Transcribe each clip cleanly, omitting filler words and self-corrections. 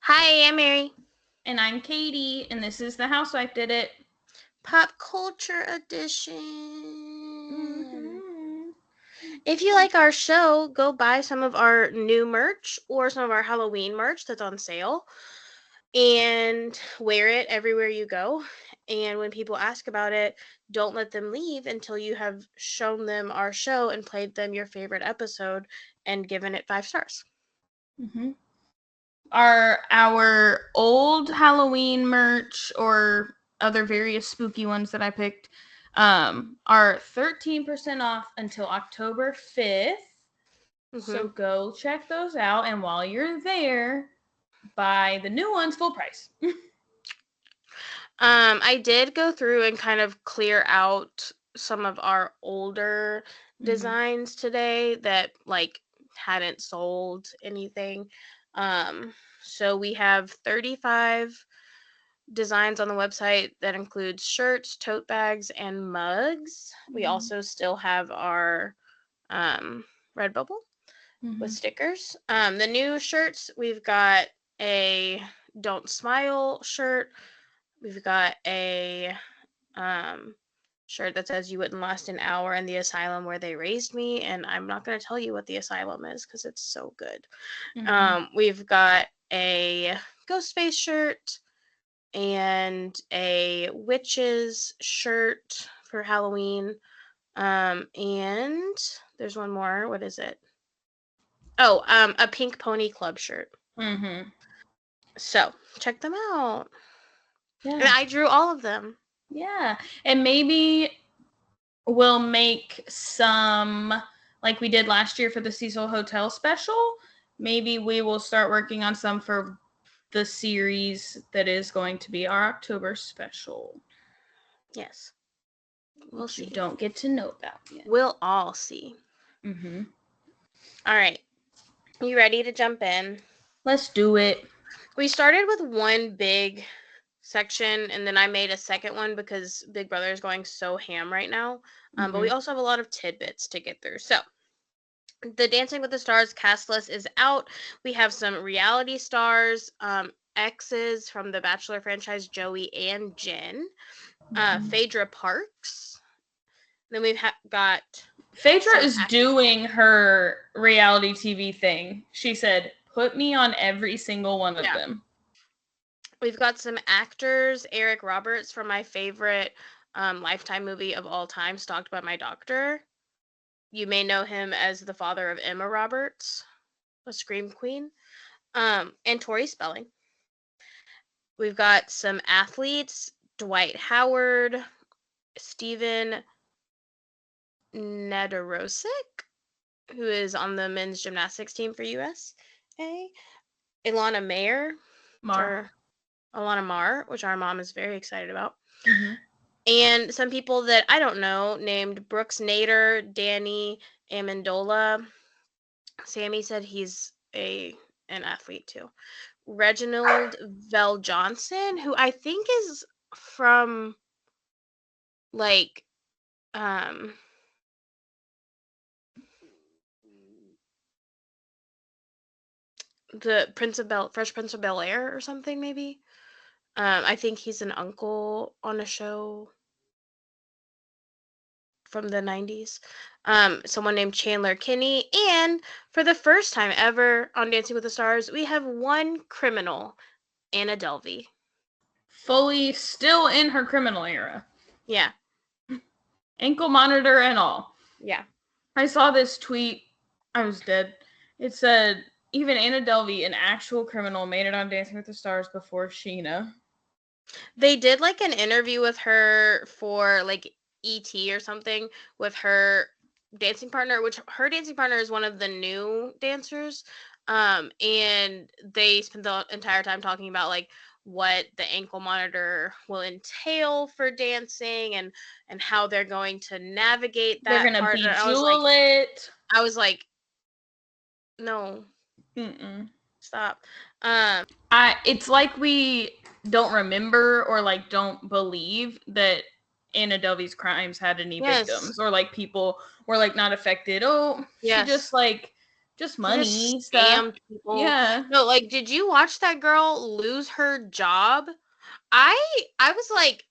Hi, I'm Mary. And I'm Katie, and this is The Housewife Did It. Pop Culture Edition. Mm-hmm. If you like our show, go buy some of our new merch or some of our Halloween merch that's on sale and wear it everywhere you go. And when people ask about it, don't let them leave until you have shown them our show and played them your favorite episode and given it 5 stars. Mm-hmm. Our old Halloween merch or other various spooky ones that I picked are 13% off until October 5th. So go check those out, and while you're there, buy the new ones full price. I did go through and kind of clear out some of our older designs today that hadn't sold anything. So we have 35 designs on the website that includes shirts, tote bags, and mugs. We also still have our Redbubble with stickers. The new shirts, we've got a Don't Smile shirt. We've got a shirt that says "You wouldn't last an hour in the asylum where they raised me," and I'm not going to tell you what the asylum is because it's so good. We've got a Ghostface shirt and a witches shirt for Halloween. And there's one more. What is it? Oh, a Pink Pony Club shirt. So check them out. Yeah. And I drew all of them. Yeah. And maybe we'll make some, like we did last year for the Cecil Hotel special. Maybe we will start working on some for the series that is going to be our October special. Yes. We'll see. You don't get to know about yet. We'll all see. All right. You ready to jump in? Let's do it. We started with one big section, and then I made a second one because Big Brother is going so ham right now. But we also have a lot of tidbits to get through. So, the Dancing with the Stars cast list is out. We have some reality stars, exes from the Bachelor franchise, Joey and Jen, Phaedra Parks. Then we've got Phaedra is doing her reality TV thing. She said, "Put me on every single one of them." We've got some actors. Eric Roberts from my favorite Lifetime movie of all time, Stalked by My Doctor. You may know him as the father of Emma Roberts, a Scream Queen. And Tori Spelling. We've got some athletes. Dwight Howard, Steven Nedorosik, who is on the men's gymnastics team for USA. Ilana Mayer. Alana Marr, which our mom is very excited about. And some people that I don't know, named Brooks Nader, Danny Amendola. Sammy said he's an athlete too. Reginald Vell Johnson, who I think is from like the Fresh Prince of Bel-Air or something, maybe. I think he's an uncle on a show from the 90s. Someone named Chandler Kinney. And for the first time ever on Dancing with the Stars, we have one criminal, Anna Delvey. Fully still in her criminal era. Yeah. Ankle monitor and all. Yeah. I saw this tweet. I was dead. It said, even Anna Delvey, an actual criminal, made it on Dancing with the Stars before Scheana. They did like an interview with her for like ET or something with her dancing partner, which her dancing partner is one of the new dancers. And they spent the entire time talking about like what the ankle monitor will entail for dancing and how they're going to navigate that. They're gonna bejewel it. I was like, no. Stop. It's like we don't remember or like don't believe that Anna Delvey's crimes had any victims or like people were like not affected. Oh, she just like just To money just stuff. scam people. Yeah. No, like, did you watch that girl lose her job? I was like,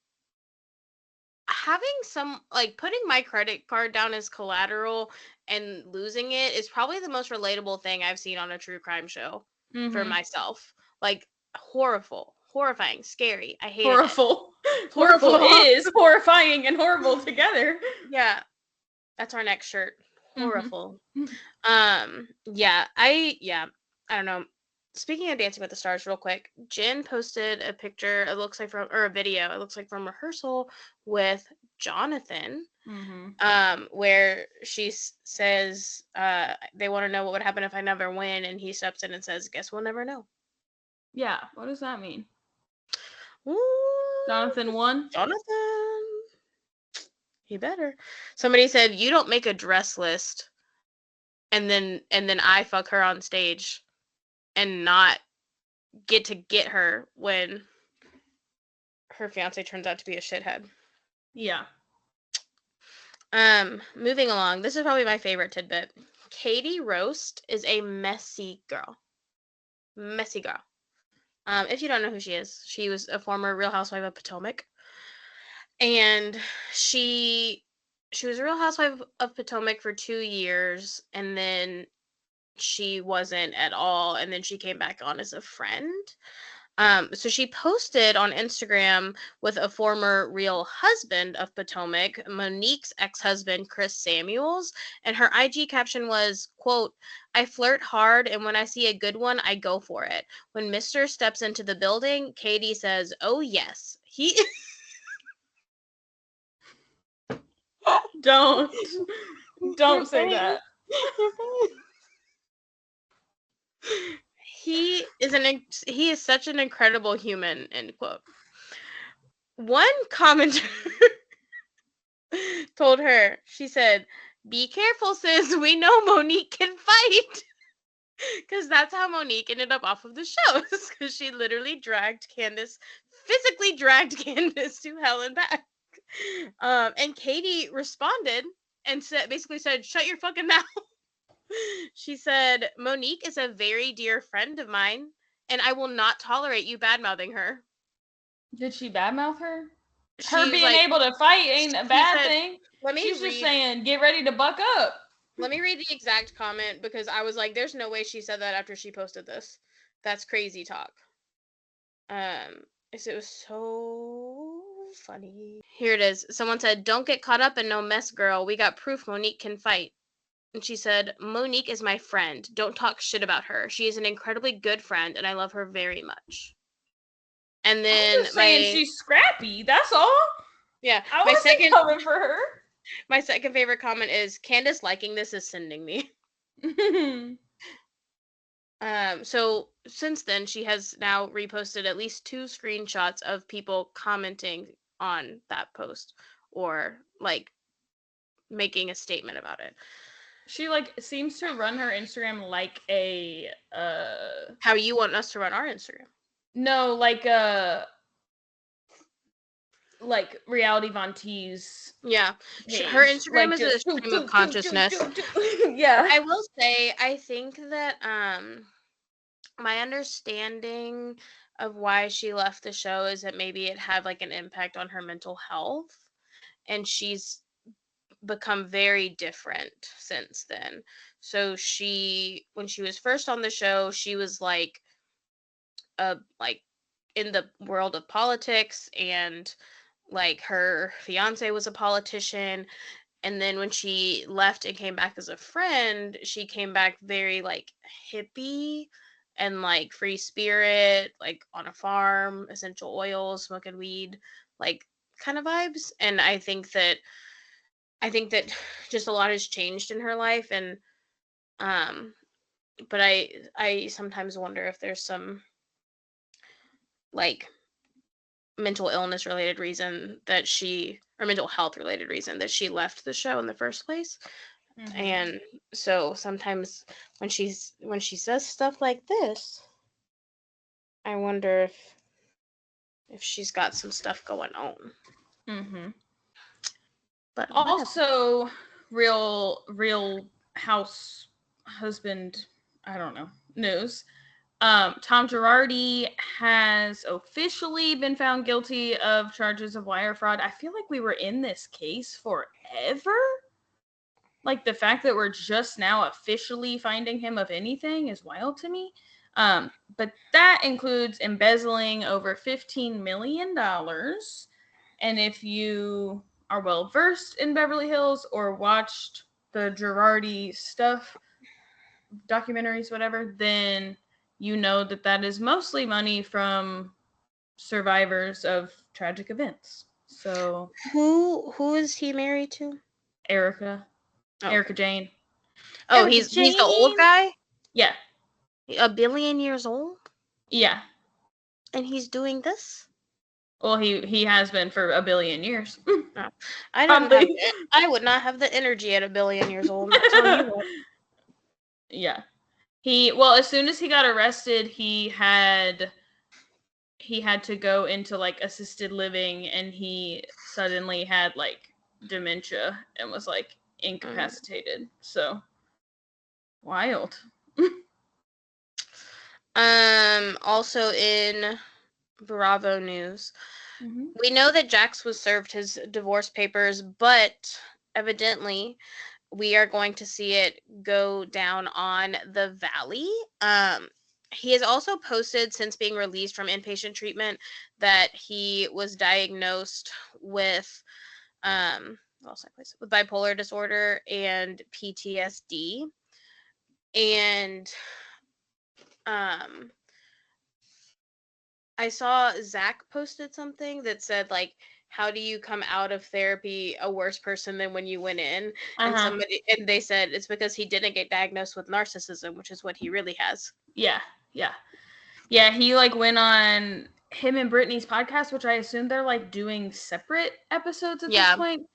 having some, like, putting my credit card down as collateral and losing it is probably the most relatable thing I've seen on a true crime show for myself. Like, horrifying, scary. I hated it. Horrible. Horrible Horrible. is horrifying and horrible together. Yeah, that's our next shirt. Horrible. Mm-hmm. Yeah, I don't know. Speaking of Dancing with the Stars, real quick, Jen posted a picture, it looks like a video, it looks like from rehearsal with Jonathan, where she says, they want to know what would happen if I never win, and he steps in and says, guess we'll never know. Yeah, what does that mean? Ooh, Jonathan won? Jonathan. He better. Somebody said, you don't make a dress list and then I fuck her on stage and not get her when her fiance turns out to be a shithead. Yeah. Moving along. This is probably my favorite tidbit. Katie Roast is a messy girl. Messy girl. If you don't know who she is, she was a former Real Housewife of Potomac. And she was a Real Housewife of Potomac for 2 years, and then she wasn't at all, and then she came back on as a friend. So she posted on Instagram with a former Real Husband of Potomac, Monique's ex-husband, Chris Samuels, and her IG caption was, quote, I flirt hard, and when I see a good one, I go for it. When Mr. steps into the building, Katie says, oh yes. Don't say that. He is such an incredible human, end quote. One commenter told her, she said, be careful, sis. We know Monique can fight. Because that's how Monique ended up off of the show. Because she literally physically dragged Candace to hell and back. And Katie responded and basically said, shut your fucking mouth. She said, Monique is a very dear friend of mine, and I will not tolerate you bad-mouthing her. Did she badmouth her? She Her being like, able to fight ain't a bad thing. She's just saying, get ready to buck up. Let me read the exact comment, because I was like, there's no way she said that after she posted this. That's crazy talk. It was so funny. Here it is. Someone said, don't get caught up in no mess, girl. We got proof Monique can fight. And she said, Monique is my friend. Don't talk shit about her. She is an incredibly good friend, and I love her very much. And then I'm just saying she's scrappy. That's all. Yeah. I wasn't coming for her. My second favorite comment is, Candace liking this is sending me. So since then, she has now reposted at least 2 screenshots of people commenting on that post or like making a statement about it. She like seems to run her Instagram like a how you want us to run our Instagram. No, like Reality Von T's. Yeah. Her Instagram like, is a stream of consciousness. Yeah. I will say, I think that my understanding of why she left the show is that maybe it had like an impact on her mental health, and she's become very different since then. So when she was first on the show, she was like in the world of politics, and like her fiance was a politician, and then when she left and came back as a friend, she came back very like hippie and like free spirit, like on a farm, essential oils, smoking weed, like kind of vibes. And I think that just a lot has changed in her life, and but I sometimes wonder if there's some like mental illness related reason that or mental health related reason that she left the show in the first place. Mm-hmm. And so sometimes when she says stuff like this, I wonder if she's got some stuff going on. Mm-hmm. But also, Real husband, I don't know, news. Tom Girardi has officially been found guilty of charges of wire fraud. I feel like we were in this case forever. Like, the fact that we're just now officially finding him of anything is wild to me. But that includes embezzling over $15 million. And if you are well versed in Beverly Hills or watched the Girardi stuff, documentaries, whatever, then you know that that is mostly money from survivors of tragic events. So Who is he married to? Erica Jane. Oh, Erica he's the old Jane? guy? Yeah. 1 billion years old? Yeah. And he's doing this? Well, he has been for 1 billion years. No. I would not have the energy at 1 billion years old. I'll tell you what. Yeah. As soon as he got arrested, he had to go into like assisted living, and he suddenly had like dementia and was like incapacitated. So wild. Also in Bravo News, we know that Jax was served his divorce papers, but evidently we are going to see it go down on the Valley. He has also posted, since being released from inpatient treatment, that he was diagnosed with with bipolar disorder and PTSD. And I saw Zach posted something that said, like, how do you come out of therapy a worse person than when you went in? And they said it's because he didn't get diagnosed with narcissism, which is what he really has. Yeah. He like went on him and Brittany's podcast, which I assume they're like doing separate episodes at this point.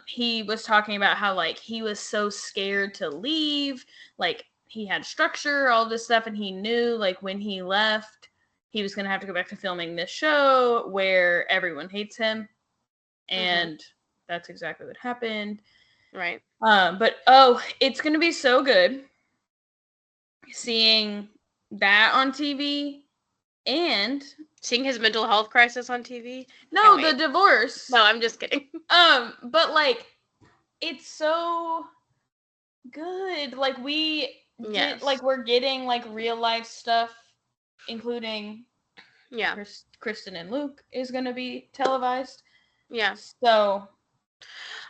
He was talking about how like he was so scared to leave, like he had structure, all this stuff, and he knew like when he left, he was gonna have to go back to filming this show where everyone hates him, and that's exactly what happened. Right. But it's gonna be so good seeing that on TV. And seeing his mental health crisis on TV. No, the divorce. No, I'm just kidding. But like, it's so good. Like we're getting like real life stuff, including Kristen and Luke is gonna be televised. Yeah. So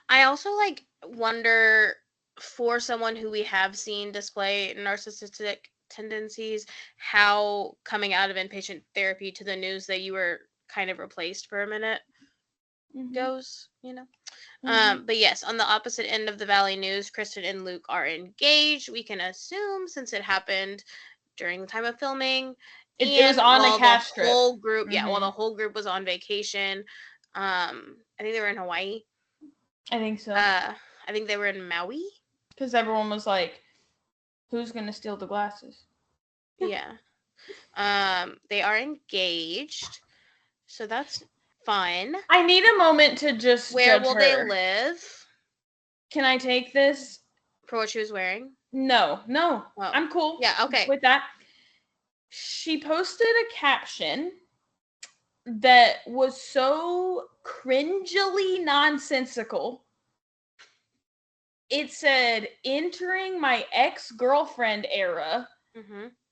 I also like wonder, for someone who we have seen display narcissistic tendencies, how coming out of inpatient therapy to the news that you were kind of replaced for a minute goes, you know. But yes, on the opposite end of the Valley news, Kristen and Luke are engaged. We can assume, since it happened during the time of filming. It was on a cash trip. The whole group, while the whole group was on vacation. I think they were in Hawaii. I think so. I think they were in Maui. Because everyone was like, who's going to steal the glasses? Yeah. They are engaged. So that's fun. I need a moment to just Where will they live? Can I take this? For what she was wearing? No. Oh. I'm cool. Yeah, okay. With that. She posted a caption that was so cringily nonsensical. It said, entering my ex-girlfriend era,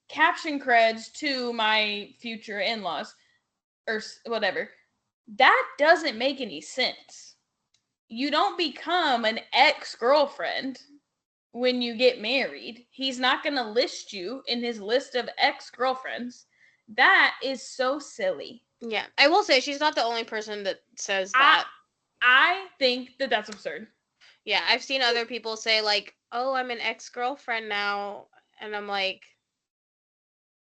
caption creds to my future in-laws, or whatever. That doesn't make any sense. You don't become an ex-girlfriend when you get married. He's not going to list you in his list of ex-girlfriends. That is so silly. Yeah, I will say she's not the only person that says that. I think that that's absurd. Yeah, I've seen other people say like, "Oh, I'm an ex-girlfriend now," and I'm like,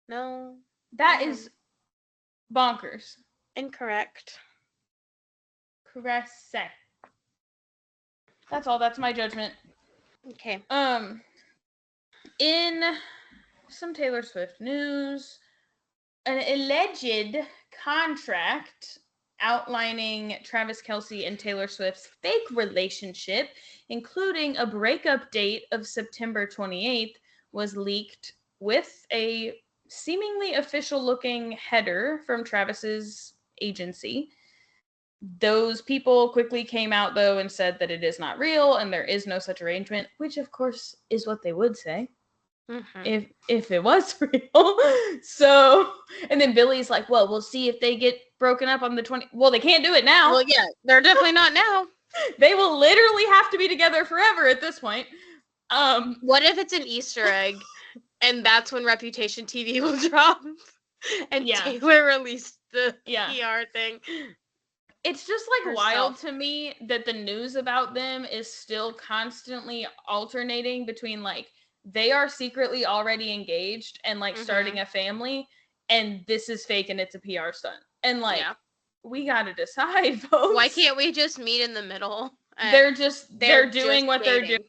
"No, that is bonkers. Incorrect. Correct. That's all. That's my judgment. Okay. In some Taylor Swift news, an alleged contract outlining Travis Kelce and Taylor Swift's fake relationship, including a breakup date of September 28th, was leaked with a seemingly official-looking header from Travis's agency. Those people quickly came out, though, and said that it is not real and there is no such arrangement, which, of course, is what they would say. If it was real. So, and then Billy's like, well, we'll see if they get broken up on the 20. Well, they can't do it now. Well, yeah, they're definitely not now. They will literally have to be together forever at this point. What if it's an Easter egg and that's when Reputation TV will drop and Taylor released the PR thing? It's just like wild to me that the news about them is still constantly alternating between like they are secretly already engaged and like starting a family, and this is fake and it's a PR stunt. And like we gotta decide, folks. Why can't we just meet in the middle? They're doing what they're doing.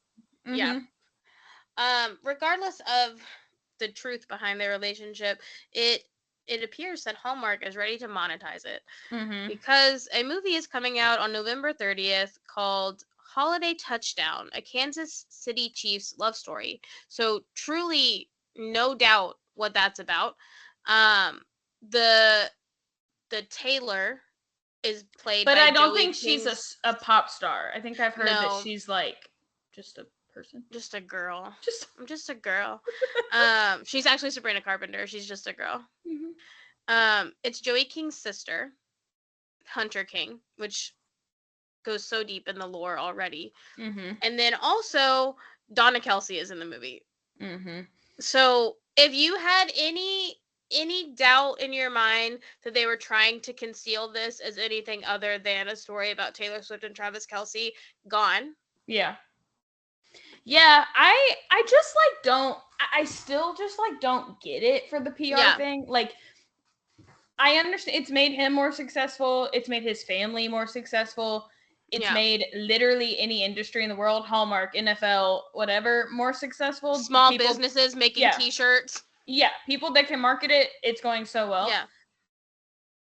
Yeah. Regardless of the truth behind their relationship, it appears that Hallmark is ready to monetize it because a movie is coming out on November 30th called Holiday Touchdown, a Kansas City Chiefs love story. So truly, no doubt what that's about. The Taylor is played but by I don't Joey think she's a pop star. I think I've heard that she's like just a person. Just a girl. I'm just a girl. She's actually Sabrina Carpenter. She's just a girl. It's Joey King's sister, Hunter King, which goes so deep in the lore already. And then also Donna Kelce is in the movie. So if you had any doubt in your mind that they were trying to conceal this as anything other than a story about Taylor Swift and Travis Kelce, gone. Yeah, I just like don't. I still just like don't get it for the PR thing. Like, I understand it's made him more successful. It's made his family more successful. It's made literally any industry in the world, Hallmark, NFL, whatever, more successful. Small businesses making T-shirts. Yeah, people that can market it, it's going so well. Yeah.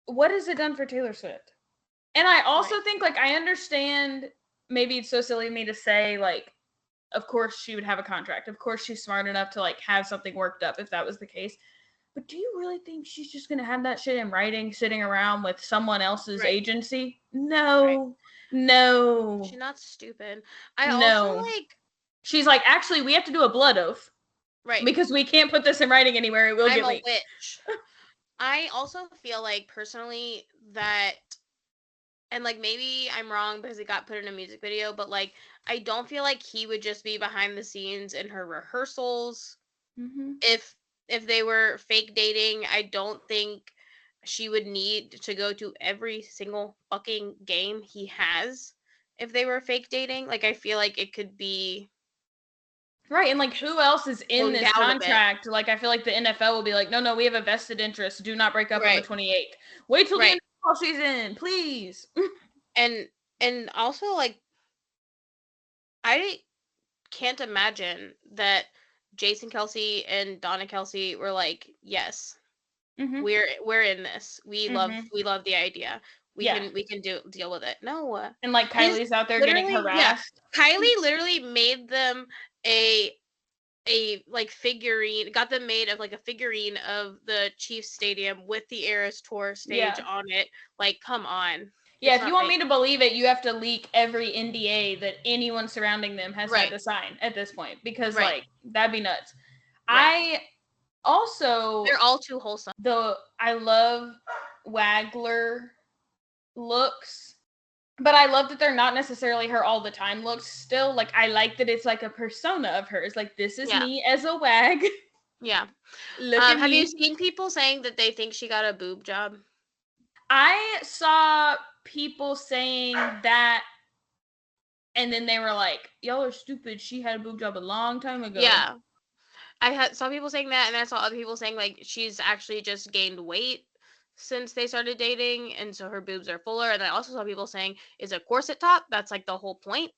What has it done for Taylor Swift? And I also think, like, I understand, maybe it's so silly of me to say, like, of course she would have a contract. Of course she's smart enough to, like, have something worked up if that was the case. But do you really think she's just going to have that shit in writing sitting around with someone else's agency? No. No. She's not stupid. Also, like... She's like, actually, we have to do a blood oath. Right. Because we can't put this in writing anywhere. It will get leaked. I'm a witch. I also feel like, personally, that... And, like, maybe I'm wrong because it got put in a music video, but, like, I don't feel like he would just be behind the scenes in her rehearsals. If they were fake dating, I don't think she would need to go to every single fucking game he has if they were fake dating. Like, I feel like it could be... Right, and, like, who else is in this contract? Like, I feel like the NFL will be like, no, we have a vested interest. Do not break up on the 28th. Wait till the end of the season, please. And also, like, I can't imagine that Jason Kelce and Donna Kelce were like, yes, we're in this. We love the idea. We can deal with it. No. And like Kylie's out there getting harassed. Yeah. Kylie literally made them a like figurine, got them made of like a figurine of the Chiefs stadium with the Eras Tour stage on it. Like, come on. Yeah, if you want me to believe it, you have to leak every NDA that anyone surrounding them has had to sign at this point. Because, like, that'd be nuts. I also... They're all too wholesome. I love Wagler looks. But I love that they're not necessarily her all the time looks still. Like, I like that it's like a persona of hers. Like, this is me as a wag. Yeah. Have you seen people saying that they think she got a boob job? I saw people saying that, and then they were like, y'all are stupid. She had a boob job a long time ago. Yeah. I saw people saying that, and I saw other people saying, like, she's actually just gained weight since they started dating, and so her boobs are fuller. And I also saw people saying, is a corset top? That's, like, the whole point.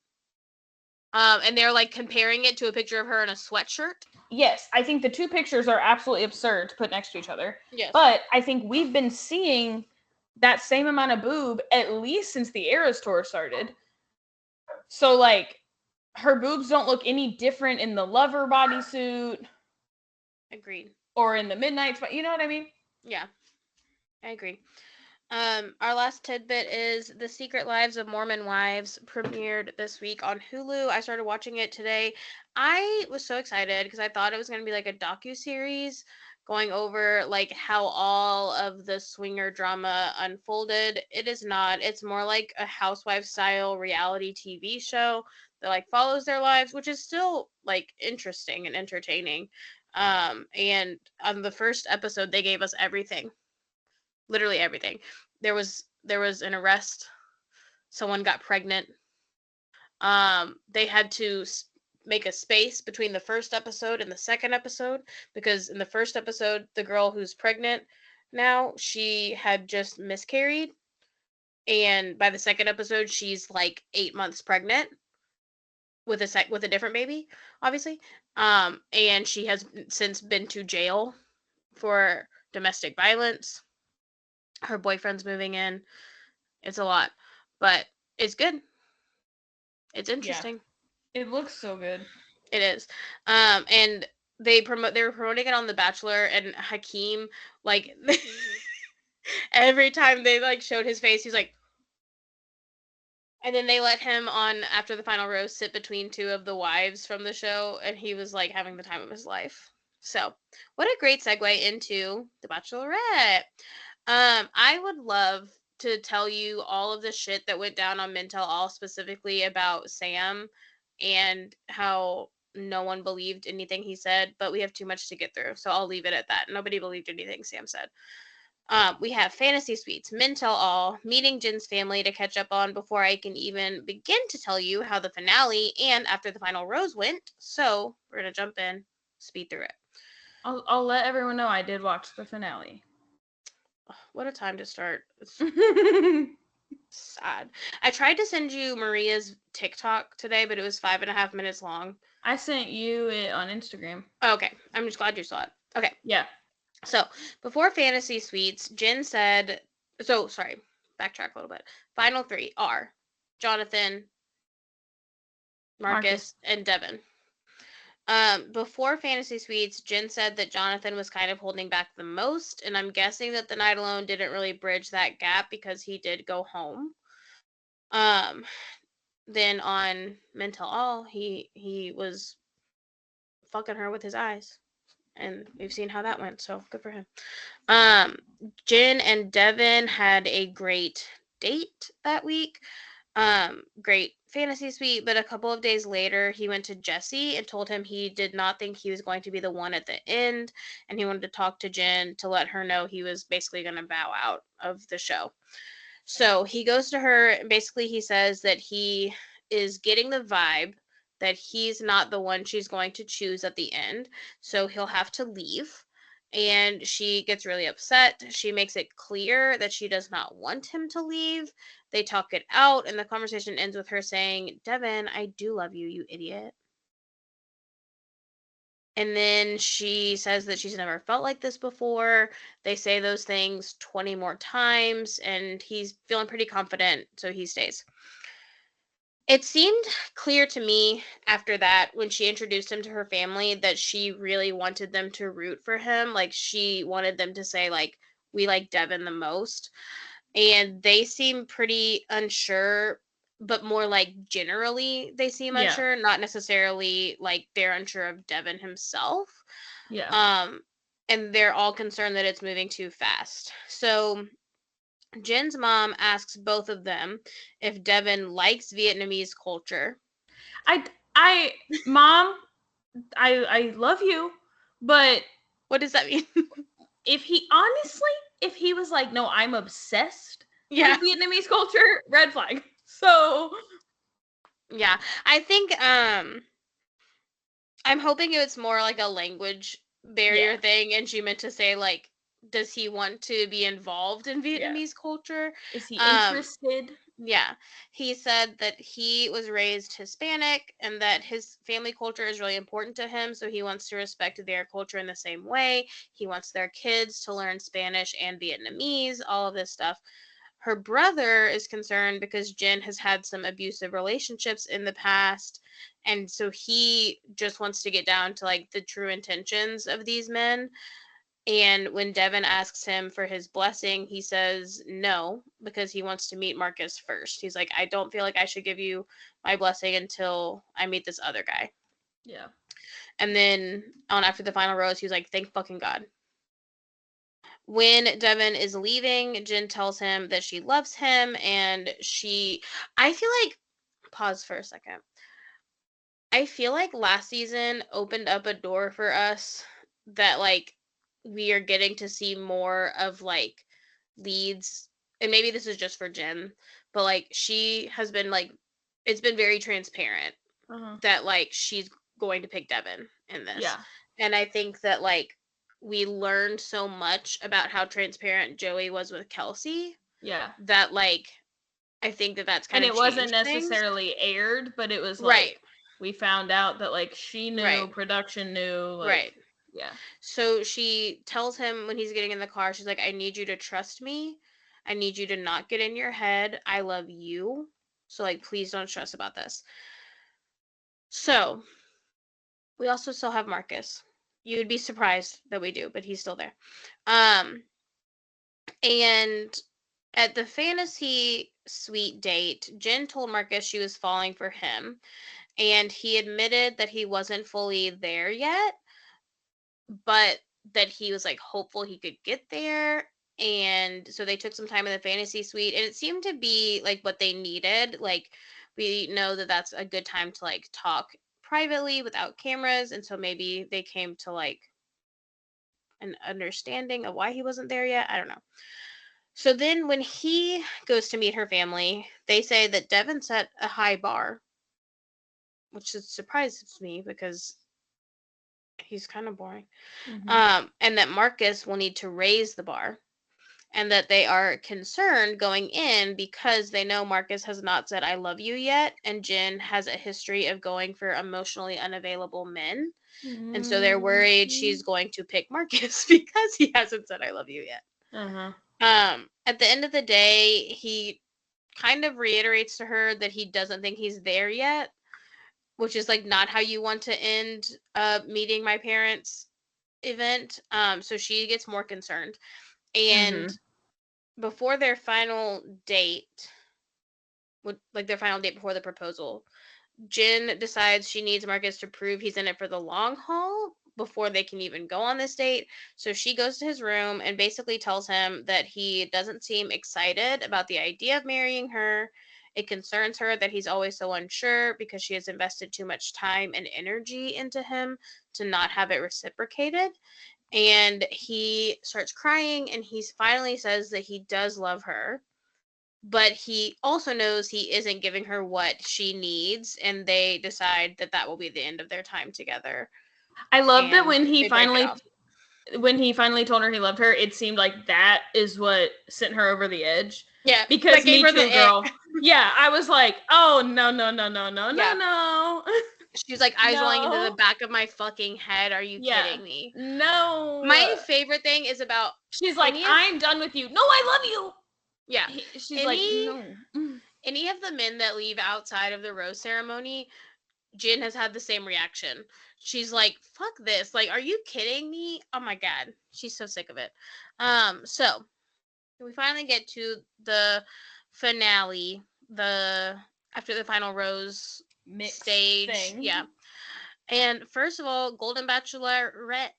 And they're, like, comparing it to a picture of her in a sweatshirt. Yes, I think the two pictures are absolutely absurd to put next to each other. Yes. But I think we've been seeing that same amount of boob at least since the Eras tour started. So like her boobs don't look any different in the Lover bodysuit. Agreed. Or in the Midnight, you know what I mean? Yeah, I agree. Our last tidbit is The Secret Lives of Mormon Wives premiered this week on Hulu. I started watching it today. I was so excited because I thought it was going to be like a docu-series going over like how all of the swinger drama unfolded. It is not. It's more like a housewife style reality TV show that like follows their lives, which is still like interesting and entertaining. And on the first episode they gave us everything. Literally everything. There was an arrest. Someone got pregnant. They had to make a space between the first episode and the second episode because in the first episode, the girl who's pregnant now, she had just miscarried, and by the second episode, she's like 8 months pregnant with a different baby, obviously. And she has since been to jail for domestic violence. Her boyfriend's moving in. It's a lot, but it's good. It's interesting. Yeah. It looks so good. It is. And they were promoting it on The Bachelor, and Hakeem, like every time they like showed his face, he's like, and then they let him on after the final rose sit between two of the wives from the show, and he was like having the time of his life. So, what a great segue into The Bachelorette. I would love to tell you all of the shit that went down on Men Tell All, specifically about Sam and how no one believed anything he said, but we have too much to get through, so I'll leave it at that. Nobody believed anything Sam said. We have Fantasy Suites, Men Tell All, meeting Jin's family to catch up on before I can even begin to tell you how the finale and after the final rose went. So we're gonna jump in, speed through it. I'll let everyone know I did watch the finale. What a time to start. Sad. I tried to send you Maria's TikTok today, but it was 5.5 minutes long. I sent you it on Instagram. Okay. I'm just glad you saw it. Okay. Yeah. So, before Fantasy Suites, Jin said, sorry, backtrack a little bit. Final three are Jonathan, Marcus. And Devin. Before Fantasy Suites, Jin said that Jonathan was kind of holding back the most, and I'm guessing that the night alone didn't really bridge that gap because he did go home. Then on Men Tell All, he was fucking her with his eyes, and we've seen how that went. So good for him. Jin and Devin had a great date that week. Great fantasy suite, but a couple of days later, he went to Jesse and told him he did not think he was going to be the one at the end, and he wanted to talk to Jin to let her know he was basically going to bow out of the show. So he goes to her, and basically he says that he is getting the vibe that he's not the one she's going to choose at the end, so he'll have to leave. And she gets really upset. She makes it clear that she does not want him to leave. They talk it out, and the conversation ends with her saying, Devin, I do love you, you idiot. And then she says that she's never felt like this before. They say those things 20 more times, and he's feeling pretty confident, so he stays. It seemed clear to me after that, when she introduced him to her family, that she really wanted them to root for him. Like, she wanted them to say, like, we like Devin the most. And they seem pretty unsure, but more like generally they seem unsure, not necessarily like they're unsure of Devin himself. Yeah. And they're all concerned that it's moving too fast. So Jin's mom asks both of them if Devin likes Vietnamese culture. Mom, I love you, but what does that mean? if he was like, no, I'm obsessed with Vietnamese culture, red flag. So yeah, I think I'm hoping it's more like a language barrier thing, and she meant to say like does he want to be involved in Vietnamese culture? Is he interested? Yeah. He said that he was raised Hispanic and that his family culture is really important to him, so he wants to respect their culture in the same way. He wants their kids to learn Spanish and Vietnamese, all of this stuff. Her brother is concerned because Jen has had some abusive relationships in the past, and so he just wants to get down to like the true intentions of these men. And when Devin asks him for his blessing, he says no because he wants to meet Marcus first. He's like, I don't feel like I should give you my blessing until I meet this other guy. Yeah. And then on after the final rose, he was like, thank fucking God. When Devin is leaving, Jen tells him that she loves him and I feel like, pause for a second. I feel like last season opened up a door for us that like we are getting to see more of like leads, and maybe this is just for Jen, but like she has been like, it's been very transparent that like she's going to pick Devin in this. Yeah. And I think that like we learned so much about how transparent Joey was with Kelce. Yeah. That like I think that that's kind and of it wasn't changed things. necessarily aired, but it was Right. like we found out that like she knew, Right. production knew, like, Right. yeah. So she tells him when he's getting in the car, she's like, I need you to trust me. I need you to not get in your head. I love you. So, like, please don't stress about this. So, we also still have Marcus. You would be surprised that we do, but he's still there. And at the fantasy suite date, Jen told Marcus she was falling for him. And he admitted that he wasn't fully there yet, but that he was like hopeful he could get there. And so they took some time in the fantasy suite, and it seemed to be like what they needed. Like, we know that that's a good time to like talk privately without cameras, and so maybe they came to like an understanding of why he wasn't there yet. I don't know. So then when he goes to meet her family, they say that Devin set a high bar, which surprises me because he's kind of boring. And that Marcus will need to raise the bar, and that they are concerned going in because they know Marcus has not said I love you yet, and Jen has a history of going for emotionally unavailable men. And so they're worried she's going to pick Marcus because he hasn't said I love you yet. At the end of the day, he kind of reiterates to her that he doesn't think he's there yet, which is like not how you want to end meeting my parents event. So she gets more concerned. And before their final date, like their final date before the proposal, Jen decides she needs Marcus to prove he's in it for the long haul before they can even go on this date. So she goes to his room and basically tells him that he doesn't seem excited about the idea of marrying her. It concerns her that he's always so unsure because she has invested too much time and energy into him to not have it reciprocated. And he starts crying, and he finally says that he does love her, but he also knows he isn't giving her what she needs, and they decide that that will be the end of their time together. I love that when he finally told her he loved her, it seemed like that is what sent her over the edge. Yeah, because me too, girl. Yeah, I was like, oh no. She's like eyes rolling into the back of my fucking head. Are you kidding me? No. My favorite thing is about. She's like, I'm done with you. No, I love you. Yeah. She's like, no. Any of the men that leave outside of the rose ceremony, Jen has had the same reaction. She's like, fuck this. Like, are you kidding me? Oh my God. She's so sick of it. So we finally get to the finale, after the final rose mixed stage. Thing. Yeah. And first of all, Golden Bachelorette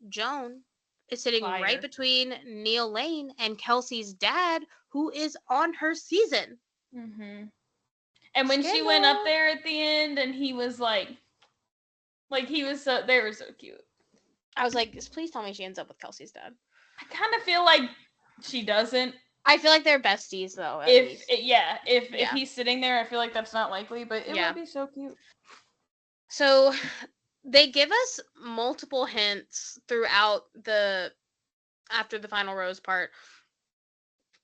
Joan is sitting right between Neil Lane and Kelce's dad, who is on her season. And when she went up there at the end, and he was like he was they were so cute. I was like, please tell me she ends up with Kelce's dad. I kind of feel like she doesn't. I feel like they're besties, though. If he's sitting there, I feel like that's not likely, but it would be so cute. So they give us multiple hints throughout after the final rose part.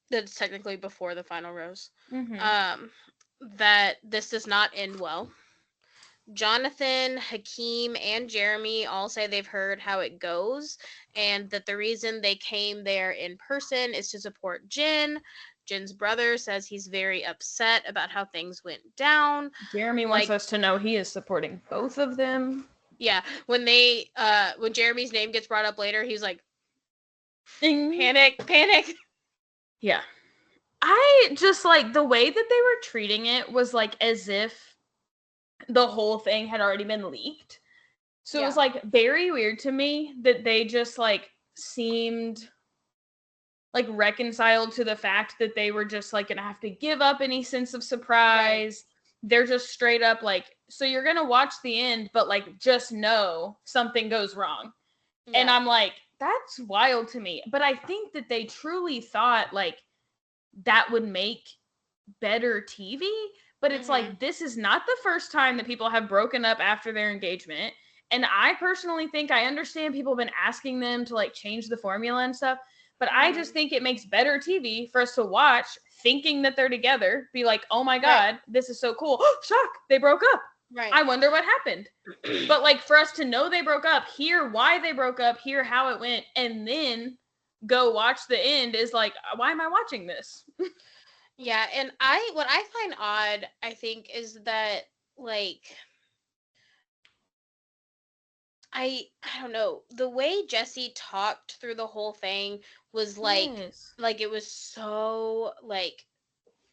That's technically before the final rose. That this does not end well. Jonathan, Hakeem, and Jeremy all say they've heard how it goes, and that the reason they came there in person is to support Jen. Jen's brother says he's very upset about how things went down. Jeremy wants us to know he is supporting both of them. Yeah, when Jeremy's name gets brought up later, he's like, panic. Yeah. I just like the way that they were treating it was like as if the whole thing had already been leaked. So it was like very weird to me that they just like seemed like reconciled to the fact that they were just like gonna have to give up any sense of surprise. Right. They're just straight up like, so you're gonna watch the end, but like just know something goes wrong. Yeah. And I'm like, that's wild to me. But I think that they truly thought like that would make better TV. But it's like, this is not the first time that people have broken up after their engagement. And I personally think I understand people have been asking them to like change the formula and stuff. But I just think it makes better TV for us to watch thinking that they're together, be like, oh my God, this is so cool. Shock, they broke up. Right. I wonder what happened. But like for us to know they broke up, hear why they broke up, hear how it went, and then go watch the end is like, why am I watching this? Yeah, and what I find odd, I think, is that like I don't know, the way Jesse talked through the whole thing was like it was so like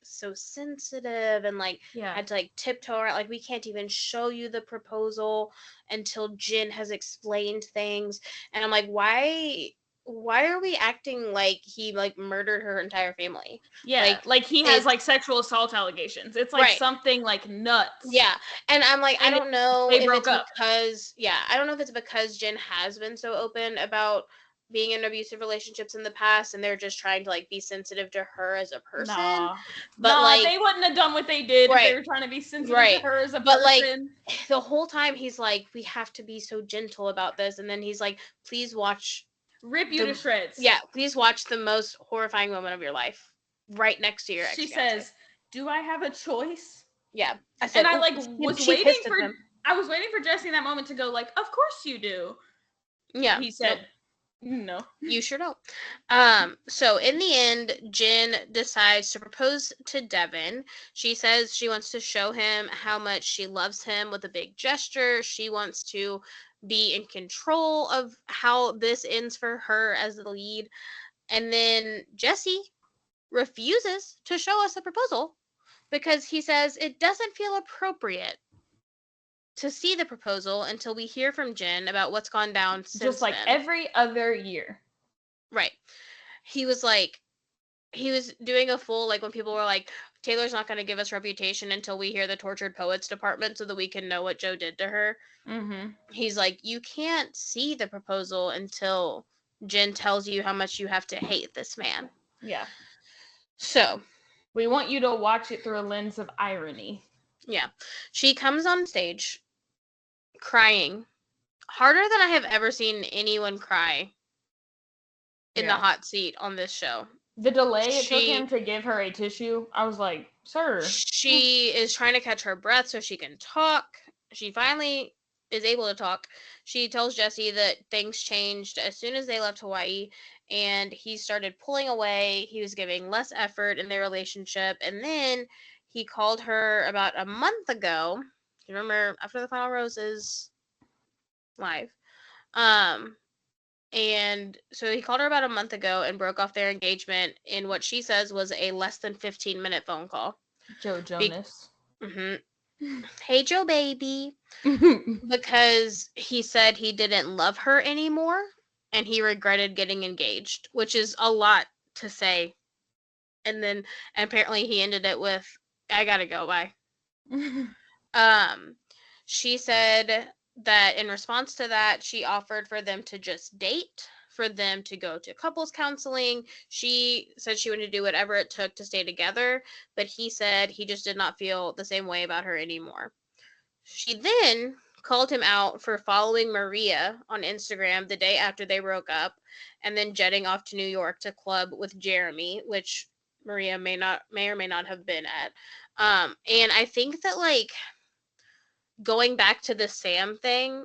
so sensitive and like had to like tiptoe around, like we can't even show you the proposal until Jen has explained things. And I'm like, why are we acting like he like murdered her entire family? Yeah, like he has like sexual assault allegations. It's like something like nuts. Yeah. And I'm like, I don't know if it's because I don't know if it's because Jen has been so open about being in abusive relationships in the past and they're just trying to like be sensitive to her as a person. But like they wouldn't have done what they did if they were trying to be sensitive to her as a person. But like the whole time he's like, we have to be so gentle about this, and then he's like, please watch, rip you to shreds. Yeah, please watch the most horrifying moment of your life right next to your ex. She says, do I have a choice? Yeah. I said, and I like was waiting for Jesse in that moment to go like, of course you do. Yeah. He said, no. You sure don't. So in the end, Jen decides to propose to Devin. She says she wants to show him how much she loves him with a big gesture. She wants to be in control of how this ends for her as the lead. And then Jesse refuses to show us the proposal because he says it doesn't feel appropriate to see the proposal until we hear from Jen about what's gone down since just like then. Every other year. Right. He was doing a full, like when people were like, Taylor's not going to give us Reputation until we hear the Tortured Poets department so that we can know what Joe did to her. He's like, you can't see the proposal until Jen tells you how much you have to hate this man. Yeah. So we want you to watch it through a lens of irony. Yeah. She comes on stage crying harder than I have ever seen anyone cry in the hot seat on this show. The delay it took him to give her a tissue, I was like, sir. She is trying to catch her breath so she can talk. She finally is able to talk. She tells Jesse that things changed as soon as they left Hawaii and he started pulling away. He was giving less effort in their relationship. And then he called her about a month ago. You remember after the Final Roses live. And so he called her about a month ago and broke off their engagement in what she says was a less than 15-minute phone call. Joe Jonas. Hey, Joe baby. Because he said he didn't love her anymore and he regretted getting engaged, which is a lot to say. And then apparently he ended it with, I gotta go, bye. She said that in response to that, she offered for them to just date, for them to go to couples counseling. She said she wanted to do whatever it took to stay together, but he said he just did not feel the same way about her anymore. She then called him out for following Maria on Instagram the day after they broke up, and then jetting off to New York to club with Jeremy, which Maria may or may not have been at. And I think that, like, going back to the Sam thing,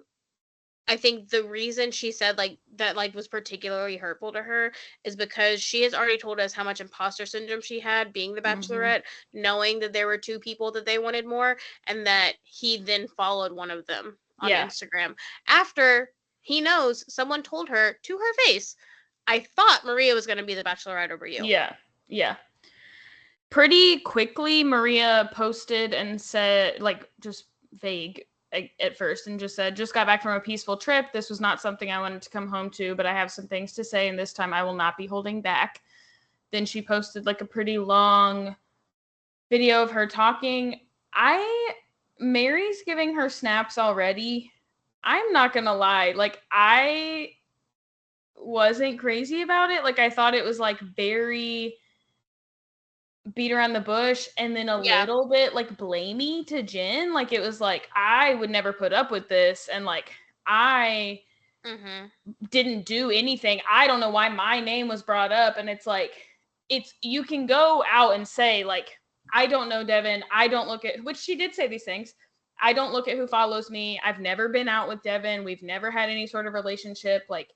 I think the reason she said, like, that, like, was particularly hurtful to her is because she has already told us how much imposter syndrome she had being the Bachelorette, knowing that there were two people that they wanted more, and that he then followed one of them on Instagram after he knows someone told her to her face, I thought Maria was going to be the Bachelorette over you. Yeah. Pretty quickly, Maria posted and said, like, just vague at first, and just said, just got back from a peaceful trip. This was not something I wanted to come home to, but I have some things to say, and this time I will not be holding back. Then she posted, like, a pretty long video of her talking. Mary's giving her snaps already. I'm not gonna lie, like, I wasn't crazy about it. Like, I thought it was, like, very beat around the bush, and then a little bit, like, blamey to Jen. Like, it was like, I would never put up with this, and, like, I didn't do anything. I don't know why my name was brought up. And it's like, you can go out and say, like, I don't know Devin, I don't look at, which she did say these things, I don't look at who follows me, I've never been out with Devin, we've never had any sort of relationship, like,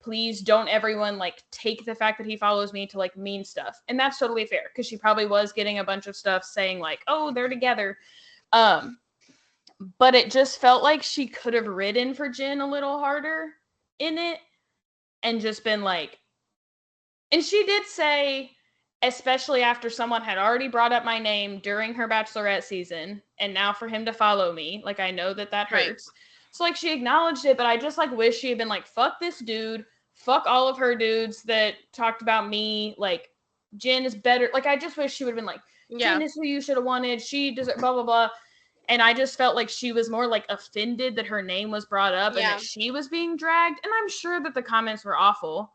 please don't everyone, like, take the fact that he follows me to, like, mean stuff. And that's totally fair, because she probably was getting a bunch of stuff saying, like, oh, they're together. But it just felt like she could have ridden for Jen a little harder in it and just been like, and she did say, especially after someone had already brought up my name during her Bachelorette season, and now for him to follow me, like, I know that hurts. So, like, she acknowledged it, but I just, like, wish she had been like, fuck this dude, fuck all of her dudes that talked about me, like, Jen is better. Like, I just wish she would have been like, Jen is who you should have wanted, she does blah, blah, blah. And I just felt like she was more, like, offended that her name was brought up and that she was being dragged. And I'm sure that the comments were awful.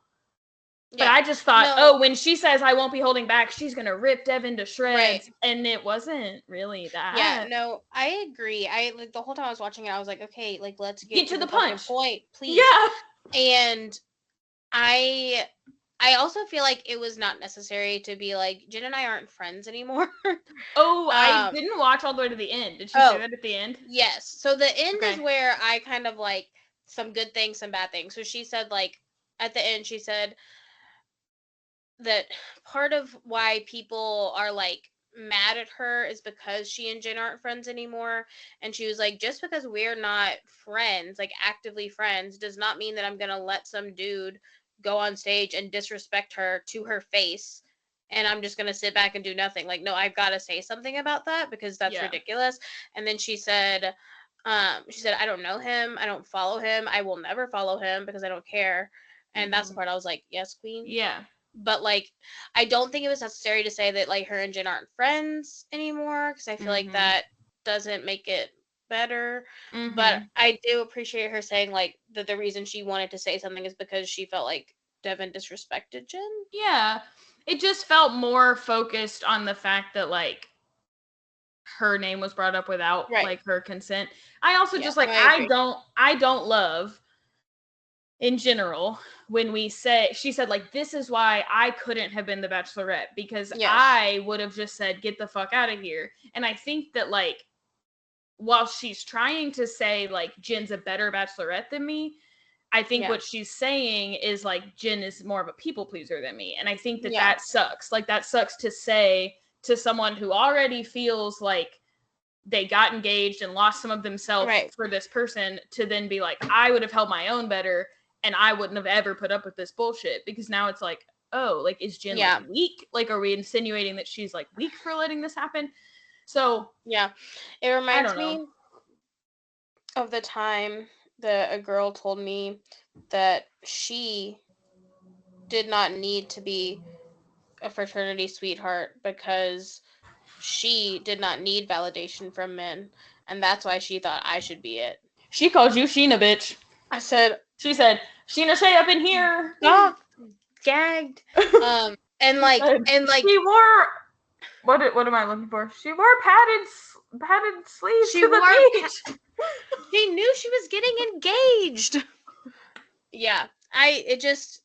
But I just thought, when she says I won't be holding back, she's going to rip Devin to shreds. And it wasn't really that. Yeah, no, I agree. Like, the whole time I was watching it, I was like, okay, like, let's get to the punch point, please. Yeah. And I also feel like it was not necessary to be like, Jen and I aren't friends anymore. I didn't watch all the way to the end. Did she say that at the end? Yes. So the end is where I kind of, like, some good things, some bad things. So she said, like, at the end, she said that part of why people are, like, mad at her is because she and Jen aren't friends anymore. And she was like, just because we're not friends, like, actively friends, does not mean that I'm gonna let some dude go on stage and disrespect her to her face, and I'm just gonna sit back and do nothing. Like, no, I've got to say something about that, because that's ridiculous. And then she said, I don't know him, I don't follow him, I will never follow him because I don't care. And that's the part I was like, yes, queen. Yeah. But, like, I don't think it was necessary to say that, like, her and Jen aren't friends anymore, because I feel like that doesn't make it better. But I do appreciate her saying, like, that the reason she wanted to say something is because she felt like Devin disrespected Jen. Yeah. It just felt more focused on the fact that, like, her name was brought up without like her consent. I also just, like, I don't love in general when we say, she said, like, this is why I couldn't have been the Bachelorette, because I would have just said, get the fuck out of here. And I think that, like, while she's trying to say, like, Jen's a better Bachelorette than me, I think what she's saying is, like, Jen is more of a people pleaser than me. And I think that that sucks. Like, that sucks to say to someone who already feels like they got engaged and lost some of themselves for this person, to then be like, I would have held my own better and I wouldn't have ever put up with this bullshit. Because now it's like, oh, like, is Jen like, weak? Like, are we insinuating that she's, like, weak for letting this happen? So it reminds me of the time that a girl told me that she did not need to be a fraternity sweetheart because she did not need validation from men, and that's why she thought I should be it. She called you Scheana, bitch. She said, Scheana Shay up in here. Oh, gagged. And like she wore, what am I looking for? She wore padded sleeves to the beach. She knew she was getting engaged. Yeah, it just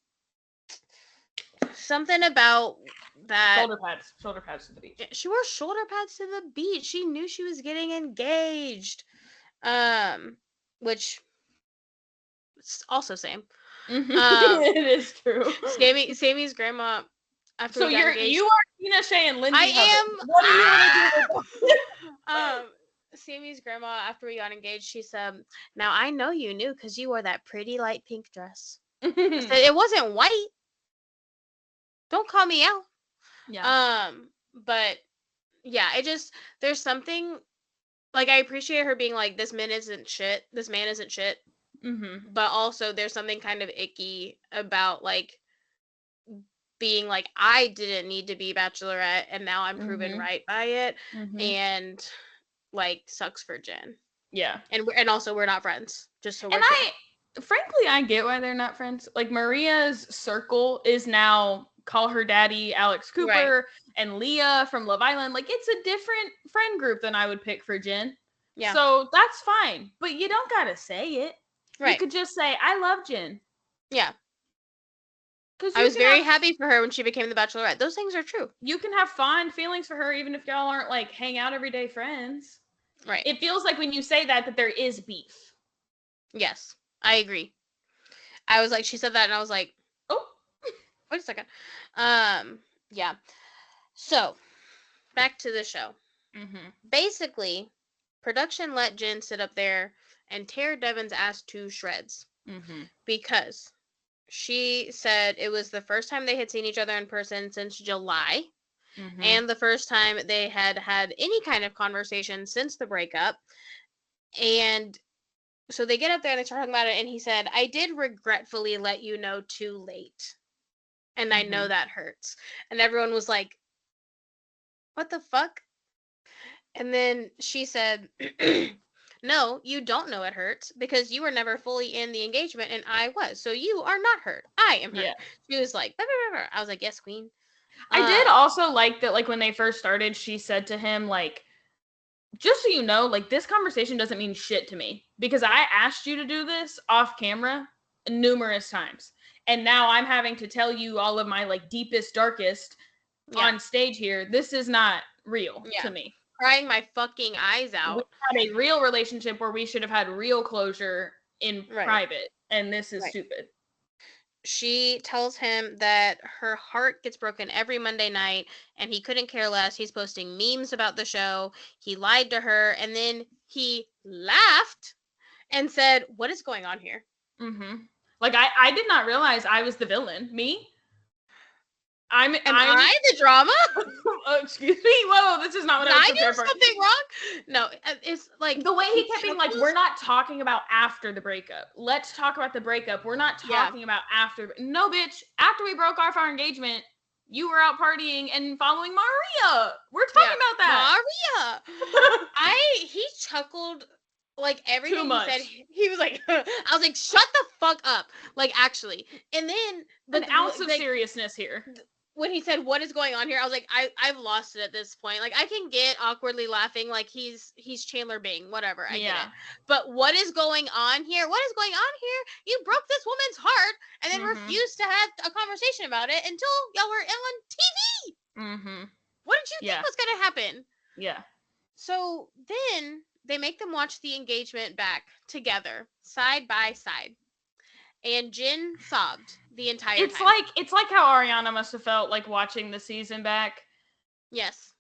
something about that. Shoulder pads to the beach. She wore shoulder pads to the beach. She knew she was getting engaged. Which also same. It is true. Sammy's grandma after So we got engaged. You are Scheana Shay and Lindsay. I am. What do you want to do? Sammy's grandma after we got engaged, she said, "Now I know you knew because you wore that pretty light pink dress." I said, "It wasn't white. Don't call me out." Yeah. But yeah, there's something like I appreciate her being like, this man isn't shit. This man isn't shit. Mm-hmm. But also there's something kind of icky about like being like, I didn't need to be Bachelorette and now I'm proven right by it. And like sucks for Jen. Yeah. And also we're not friends. Just so we're frankly, I get why they're not friends. Like Maria's circle is now call her daddy Alex Cooper and Leah from Love Island. Like it's a different friend group than I would pick for Jen. Yeah. So that's fine. But you don't gotta say it. Right. You could just say, I love Jen. Yeah. I was very happy for her when she became the Bachelorette. Those things are true. You can have fond feelings for her even if y'all aren't like hang out everyday friends. Right. It feels like when you say that there is beef. Yes, I agree. I was like, she said that and I was like, oh, wait a second. Yeah. So, back to the show. Basically, production let Jen sit up there and tear Devin's ass to shreds. Because she said it was the first time they had seen each other in person since July. And the first time they had had any kind of conversation since the breakup. And so they get up there and they start talking about it. And he said, I did regretfully let you know too late. And I know that hurts. And everyone was like, what the fuck? And then she said, no, you don't know it hurts because you were never fully in the engagement and I was. So you are not hurt. I am hurt. Yeah. She was like, bah, bah, bah, bah. I was like, yes, queen. I did also like that, like when they first started, she said to him, like, just so you know, like this conversation doesn't mean shit to me because I asked you to do this off camera numerous times. And now I'm having to tell you all of my like deepest, darkest on stage here. This is not real to me. Crying my fucking eyes out. We had a real relationship where we should have had real closure in private. And this is stupid. She tells him that her heart gets broken every Monday night and he couldn't care less. He's posting memes about the show. He lied to her and then he laughed and said, what is going on here? Like, I did not realize I was the villain. Me? Am I the drama? Excuse me? Whoa, this is not what I was prepared for. Did I do something wrong? No, it's like... The way he kept being like, we're not talking about after the breakup. Let's talk about the breakup. We're not talking about after... No, bitch. After we broke off our engagement, you were out partying and following Maria. We're talking about that. Maria. He chuckled... Like everything he said, he was like, I was like, shut the fuck up. Like, actually. And then... An ounce of seriousness here. When he said, what is going on here? I was like, I've lost it at this point. Like, I can get awkwardly laughing like he's Chandler Bing, whatever. I get it. But what is going on here? What is going on here? You broke this woman's heart and then refused to have a conversation about it until y'all were on TV. What did you think was going to happen? Yeah. So then they make them watch the engagement back together, side by side. And Jen sobbed the entire time. It's like how Ariana must have felt like watching the season back. Yes.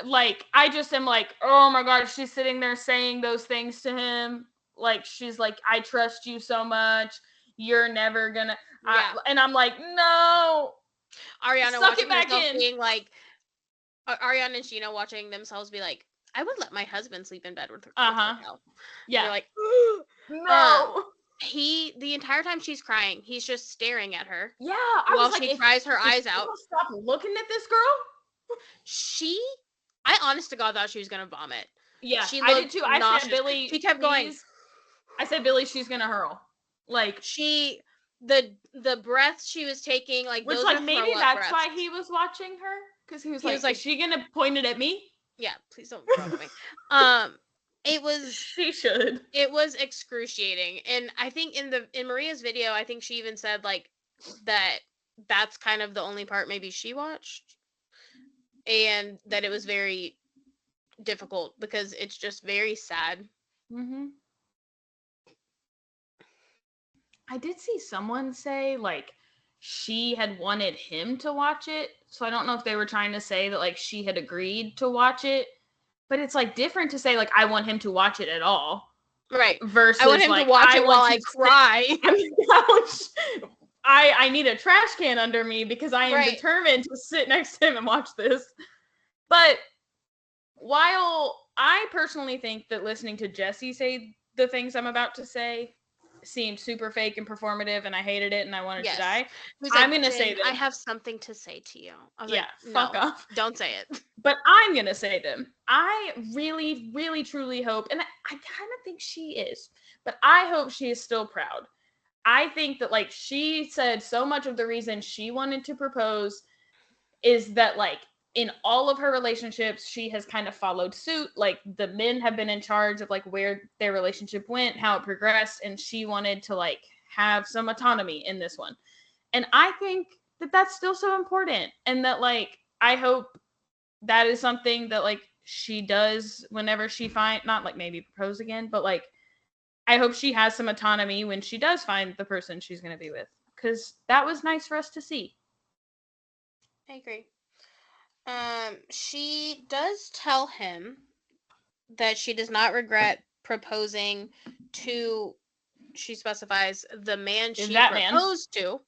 Like, I just am like, oh my God, she's sitting there saying those things to him. Like, she's like, I trust you so much. You're never gonna... and I'm like, no. Ariana watching herself being like... Ariana and Scheana watching themselves be like, I would let my husband sleep in bed with her. Yeah. They're like, no. The entire time she's crying, he's just staring at her. Yeah. While she cries her eyes out. Stop looking at this girl. I honest to God thought she was going to vomit. Yeah. I did too. I said, Billy. She kept going. I said, Billy, she's going to hurl. Like, the breath she was taking, like, which, like, maybe that's why he was watching her. Because he was like, is she going to point it at me? Yeah, please don't throw it at me. It was She should. It was excruciating. And I think in Maria's video, I think she even said like that's kind of the only part maybe she watched, and that it was very difficult because it's just very sad. I did see someone say like she had wanted him to watch it, so I don't know if they were trying to say that like she had agreed to watch it, but it's like different to say like I want him to watch it at all, Right? Versus I want him like to watch I it want while to I cry. on the couch. I need a trash can under me because I am Right. determined to sit next to him and watch this. But while I personally think that listening to Jesse say the things I'm about to say seemed super fake and performative, and I hated it and I wanted to die, I'm going to say them. I have something to say to you. I was yeah, like, fuck no, off. don't say it. But I'm going to say them. I really, really, truly hope, and I kind of think she is, but I hope she is still proud. I think that, like, she said so much of the reason she wanted to propose is that, like, in all of her relationships, she has kind of followed suit. Like, the men have been in charge of, like, where their relationship went, how it progressed, and she wanted to, like, have some autonomy in this one. And I think that that's still so important. And that, like, I hope that is something that, like, she does whenever she not, like, maybe propose again, but, like, I hope she has some autonomy when she does find the person she's going to be with. Because that was nice for us to see. I agree. She does tell him that she does not regret proposing to, she specifies, the man she proposed to.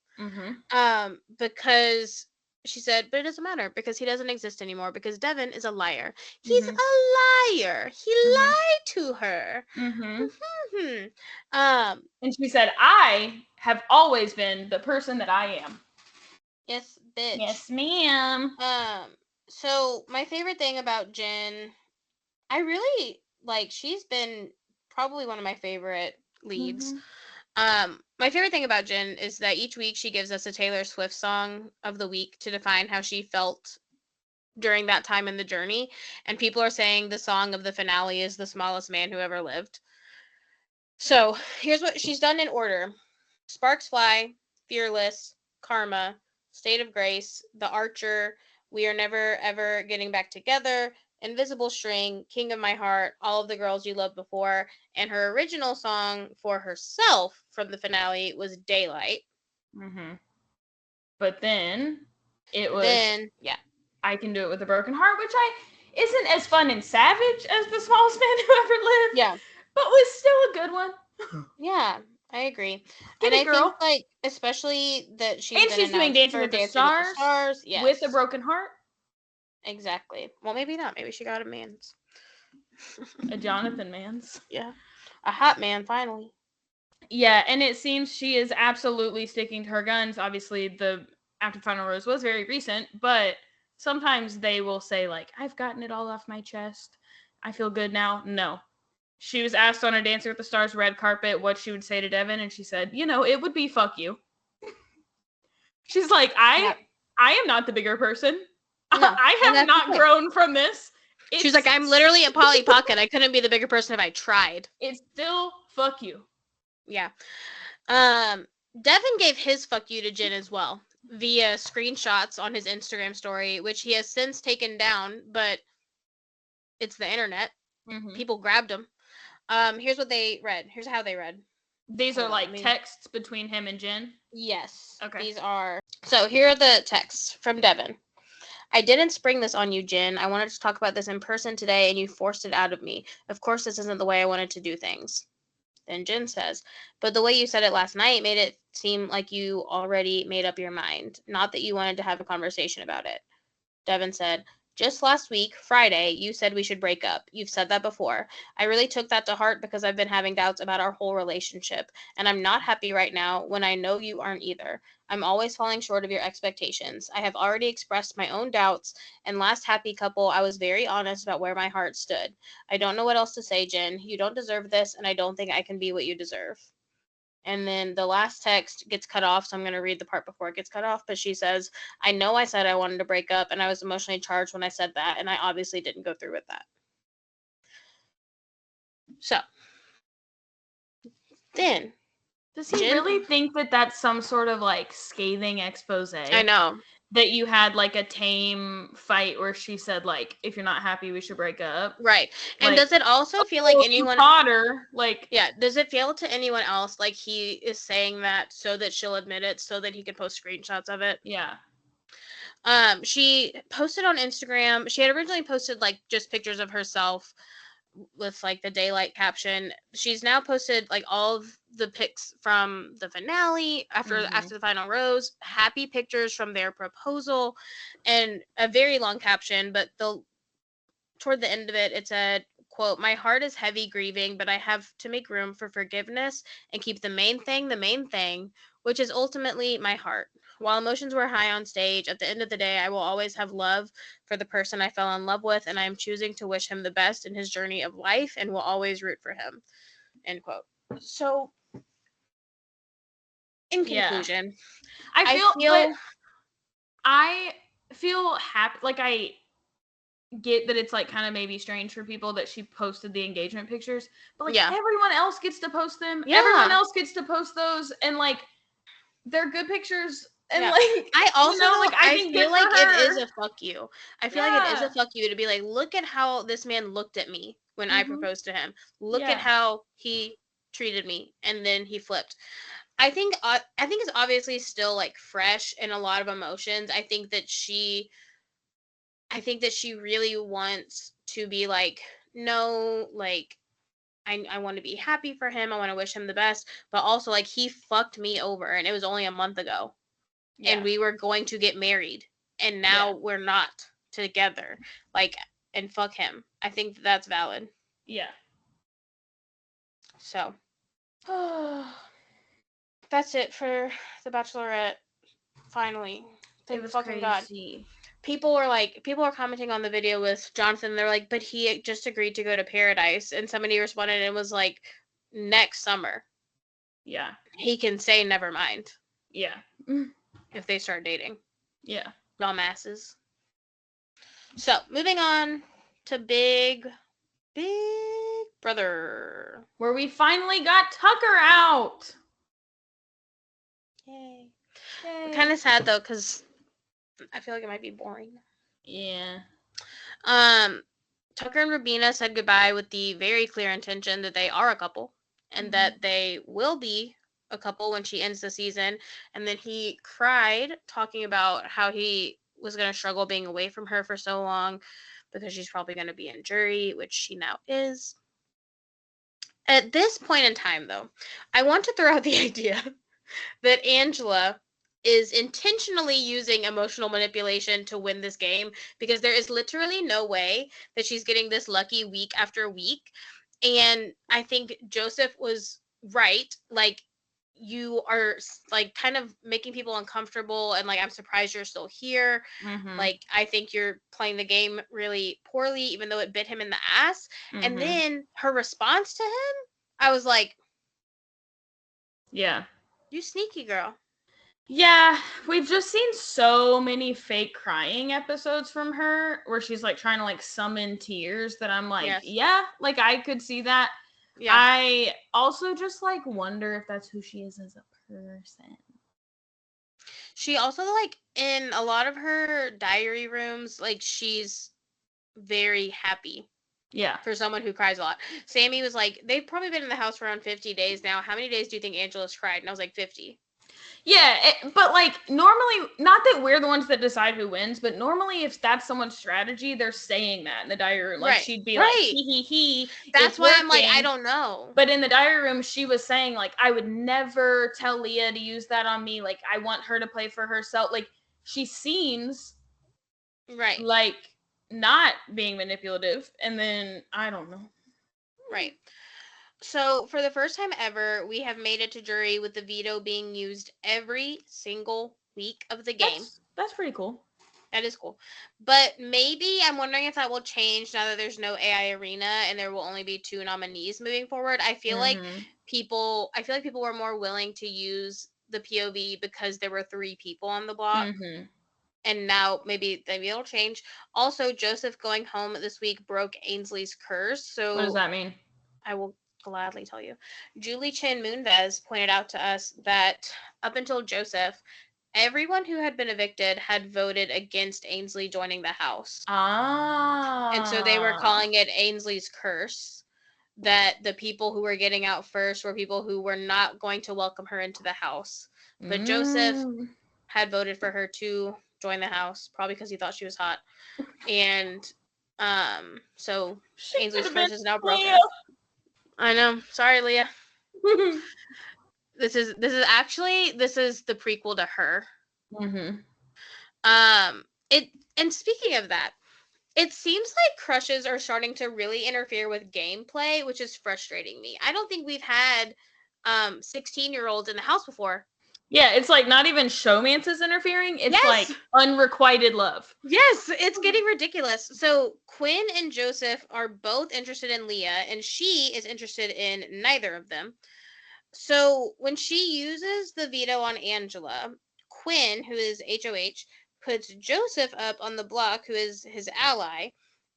Because she said, but it doesn't matter because he doesn't exist anymore because Devin is a liar. He's a liar. He lied to her. And she said, I have always been the person that I am. Yes, bitch. Yes, ma'am. So my favorite thing about Jen, I really like, she's been probably one of my favorite leads. My favorite thing about Jen is that each week she gives us a Taylor Swift song of the week to define how she felt during that time in the journey. And people are saying the song of the finale is The Smallest Man Who Ever Lived. So here's what she's done in order: Sparks Fly, Fearless, Karma, State of Grace, The Archer, We Are Never Ever Getting Back Together, Invisible String, King of My Heart, All of the Girls You Loved Before, and her original song for herself from the finale was Daylight. But then it was I Can Do It With a Broken Heart, which isn't as fun and savage as The Smallest Man Who Ever Lived. Yeah. But was still a good one. Yeah, I agree. Get it, girl. I think, like, especially that she's doing Dancing with the Stars yes. with a broken heart. Exactly. Well, maybe not. Maybe she got a man's. A Jonathan man's. Yeah. A hot man, finally. Yeah, and it seems she is absolutely sticking to her guns. Obviously, the After Final Rose was very recent, but sometimes they will say, like, I've gotten it all off my chest. I feel good now. No. She was asked on a Dancing with the Stars red carpet what she would say to Devin, and she said, it would be fuck you. She's like, I am not the bigger person. No, I have not grown from this. She's like, I'm literally a Polly Pocket. I couldn't be the bigger person if I tried. It's still fuck you. Yeah. Devin gave his fuck you to Jen as well via screenshots on his Instagram story, which he has since taken down, but it's the internet. People grabbed them. Here's what they read. Here's how they read. These are like texts between him and Jen? Yes. Okay. These are. So here are the texts from Devin. I didn't spring this on you, Jen. I wanted to talk about this in person today, and you forced it out of me. Of course, this isn't the way I wanted to do things. Then Jen says, but the way you said it last night made it seem like you already made up your mind, not that you wanted to have a conversation about it. Devin said, just last week, Friday, you said we should break up. You've said that before. I really took that to heart because I've been having doubts about our whole relationship, and I'm not happy right now when I know you aren't either. I'm always falling short of your expectations. I have already expressed my own doubts, and last happy couple, I was very honest about where my heart stood. I don't know what else to say, Jen. You don't deserve this, and I don't think I can be what you deserve. And then the last text gets cut off, so I'm going to read the part before it gets cut off. But she says, I know I said I wanted to break up, and I was emotionally charged when I said that, and I obviously didn't go through with that. So then, does he really think that that's some sort of like scathing expose? I know. That you had like a tame fight where she said like, if you're not happy, we should break up. Right. And like, does it also feel like anyone Potter, like, yeah, does it feel to anyone else like he is saying that so that she'll admit it, so that he can post screenshots of it? Yeah. She posted on Instagram. She had originally posted like just pictures of herself with like the daylight caption. She's now posted like all of the pics from the finale after the final rose, happy pictures from their proposal, and a very long caption, but toward the end of it said, quote, "My heart is heavy grieving, but I have to make room for forgiveness and keep the main thing, which is ultimately my heart. While emotions were high on stage, at the end of the day, I will always have love for the person I fell in love with, and I am choosing to wish him the best in his journey of life and will always root for him." End quote. So, in conclusion, I feel happy. Like, I get that it's like kind of maybe strange for people that she posted the engagement pictures, but like everyone else gets to post them. Yeah. Everyone else gets to post those, and like they're good pictures. And like I also I feel like it is a fuck you. I feel like it is a fuck you to be like, look at how this man looked at me when I proposed to him. Look at how he treated me, and then he flipped. I think it's obviously still like fresh in a lot of emotions. I think that she really wants to be like, no, like I want to be happy for him. I want to wish him the best, but also like he fucked me over, and it was only a month ago. Yeah. And we were going to get married, and now we're not together. Like, and fuck him. I think that's valid. Yeah. So, that's it for the Bachelorette. Finally, thank fucking crazy. God. People were commenting on the video with Jonathan. They're like, but he just agreed to go to Paradise, and somebody responded and was like, next summer. Yeah. He can say never mind. Yeah. If they start dating. Yeah. Dumbasses. So, moving on to Big Brother. Where we finally got Tucker out. Yay. Kind of sad, though, because I feel like it might be boring. Yeah. Tucker and Rubina said goodbye with the very clear intention that they are a couple, and that they will be a couple when she ends the season. And then he cried talking about how he was going to struggle being away from her for so long because she's probably going to be in jury, which she now is. At this point in time, though, I want to throw out the idea that Angela is intentionally using emotional manipulation to win this game, because there is literally no way that she's getting this lucky week after week. And I think Joseph was right. Like, you are like kind of making people uncomfortable, and like, I'm surprised you're still here. Like, I think you're playing the game really poorly, even though it bit him in the ass. And then her response to him, I was like, yeah, you sneaky girl. Yeah, we've just seen so many fake crying episodes from her where she's like trying to like summon tears that I'm like, yeah, like I could see that. Yeah. I also just like wonder if that's who she is as a person. She also, like, in a lot of her diary rooms, like, she's very happy. Yeah. For someone who cries a lot. Sammy was like, they've probably been in the house for around 50 days now. How many days do you think Angela's cried? And I was like, 50. Yeah, but like normally, not that we're the ones that decide who wins, but normally if that's someone's strategy, they're saying that in the diary room. Like she'd be like, he. That's why I'm like, I don't know. But in the diary room, she was saying like, I would never tell Leah to use that on me. Like I want her to play for herself. Like she seems like not being manipulative. And then I don't know. Right. So, for the first time ever, we have made it to jury with the veto being used every single week of the game. That's pretty cool. That is cool. But maybe I'm wondering if that will change now that there's no AI arena and there will only be 2 nominees moving forward. I feel like people were more willing to use the POV because there were 3 people on the block. And now maybe it'll change. Also, Joseph going home this week broke Ainsley's curse. So what does that mean? I will gladly tell you. Julie Chin Moonves pointed out to us that up until Joseph, everyone who had been evicted had voted against Ainsley joining the house. And so they were Ah. calling it Ainsley's curse, that the people who were getting out first were people who were not going to welcome her into the house. But Joseph had voted for her to join the house, probably because he thought she was hot. And so She could Ainsley's have been curse is now Leah. broken. I know. Sorry, Leah. This is the prequel to her. It and speaking of that, it seems like crushes are starting to really interfere with gameplay, which is frustrating me. I don't think we've had 16-year-olds in the house before. Yeah, it's like not even showmance is interfering. It's Yes. like unrequited love. Yes, it's getting ridiculous. So Quinn and Joseph are both interested in Leah, and she is interested in neither of them. So when she uses the veto on Angela, Quinn, who is HOH, puts Joseph up on the block, who is his ally,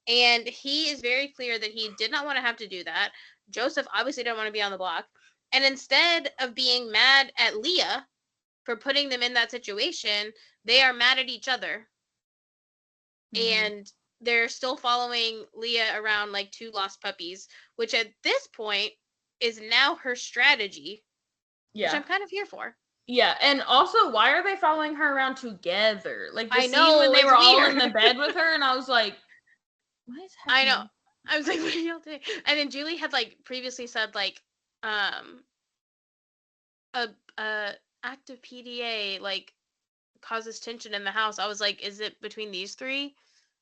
and he is very clear that he did not want to have to do that. Joseph obviously didn't want to be on the block. And instead of being mad at Leah for putting them in that situation, they are mad at each other. And they're still following Leah around like two lost puppies, which at this point is now her strategy. Yeah. Which I'm kind of here for. Yeah, and also, why are they following her around together? Like the I scene know, when they it's were all weird. in the bed with her, and I was like, "What is I happening?" know. I was like, what are y'all doing? And then Julie had like previously said like a active PDA like causes tension in the house. I was like, is it between these three?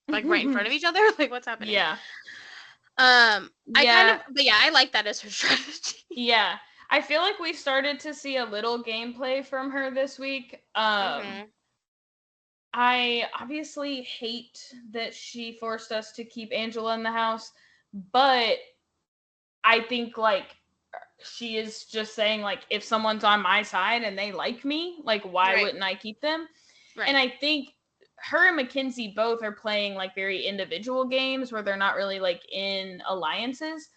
Like right in front of each other? Like what's happening? Yeah. I kind of, but yeah, I like that as her strategy. Yeah. I feel like we started to see a little gameplay from her this week. I obviously hate that she forced us to keep Angela in the house, but I think like she is just saying like if someone's on my side and they like me, like why wouldn't I keep them? Right. And I think her and Mackenzie both are playing like very individual games where they're not really like in alliances,